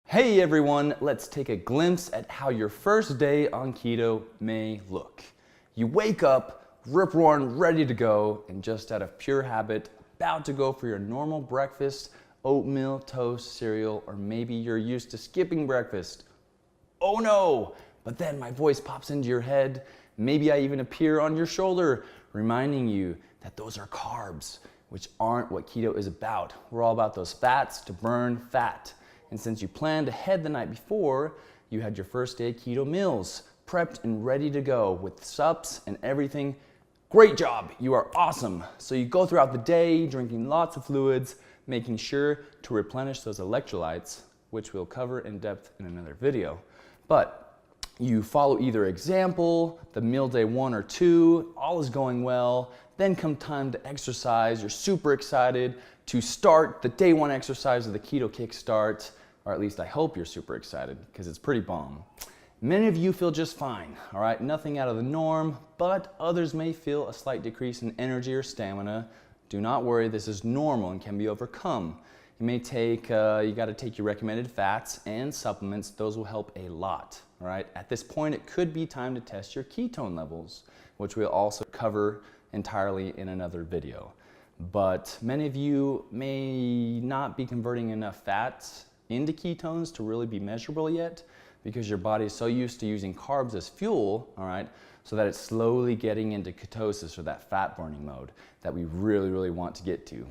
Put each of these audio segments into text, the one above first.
Hey everyone, let's take a glimpse at how your first day on keto may look. You wake up, rip-roaring, ready to go, and just out of pure habit, about to go for your normal breakfast, oatmeal, toast, cereal, or maybe you're used to skipping breakfast. Oh no! But then my voice pops into your head, maybe I even appear on your shoulder, reminding you that those are carbs, which aren't what keto is about. We're all about those fats to burn fat. And since you planned ahead the night before, you had your first day keto meals, prepped and ready to go with sups and everything. Great job, you are awesome. So you go throughout the day drinking lots of fluids, making sure to replenish those electrolytes, which we'll cover in depth in another video. But you follow either example, the meal day 1 or 2, all is going well. Then come time to exercise, you're super excited to start the day 1 exercise of the Keto Kickstart, or at least I hope you're super excited because it's pretty bomb. Many of you feel just fine, all right? Nothing out of the norm, but others may feel a slight decrease in energy or stamina. Do not worry, this is normal and can be overcome. You may take, you gotta take your recommended fats and supplements. Those will help a lot, all right? At this point, it could be time to test your ketone levels, which we'll also cover entirely in another video. But many of you may not be converting enough fats into ketones to really be measurable yet because your body is so used to using carbs as fuel, all right, so that it's slowly getting into ketosis or that fat burning mode that we really want to get to.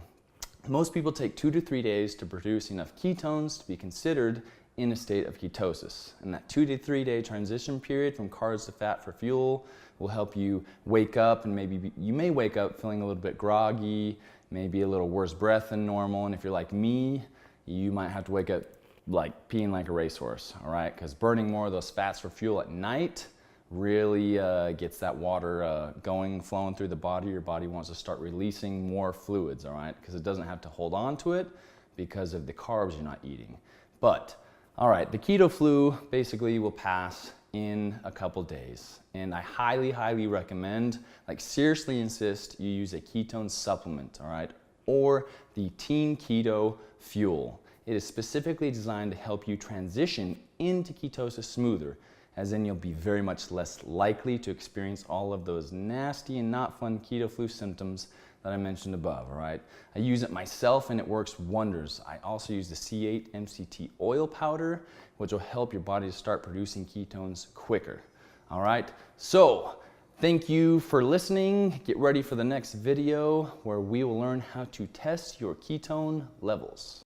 Most people take 2 to 3 days to produce enough ketones to be considered in a state of ketosis. And that 2 to 3 day transition period from carbs to fat for fuel will help you wake up, and maybe you may wake up feeling a little bit groggy, maybe a little worse breath than normal. And if you're like me, you might have to wake up like peeing like a racehorse, all right? Because burning more of those fats for fuel at night really gets that water going, flowing through the body. Your body wants to start releasing more fluids, all right? Because it doesn't have to hold on to it because of the carbs you're not eating. But, all right, the keto flu basically will pass in a couple days. And I highly recommend, like seriously insist, you use a ketone supplement, all right? Or the Team Keto Fuel. It is specifically designed to help you transition into ketosis smoother, as in you'll be very much less likely to experience all of those nasty and not fun keto flu symptoms that I mentioned above, all right? I use it myself and it works wonders. I also use the C8 MCT oil powder, which will help your body to start producing ketones quicker, all right? So, thank you for listening. Get ready for the next video where we will learn how to test your ketone levels.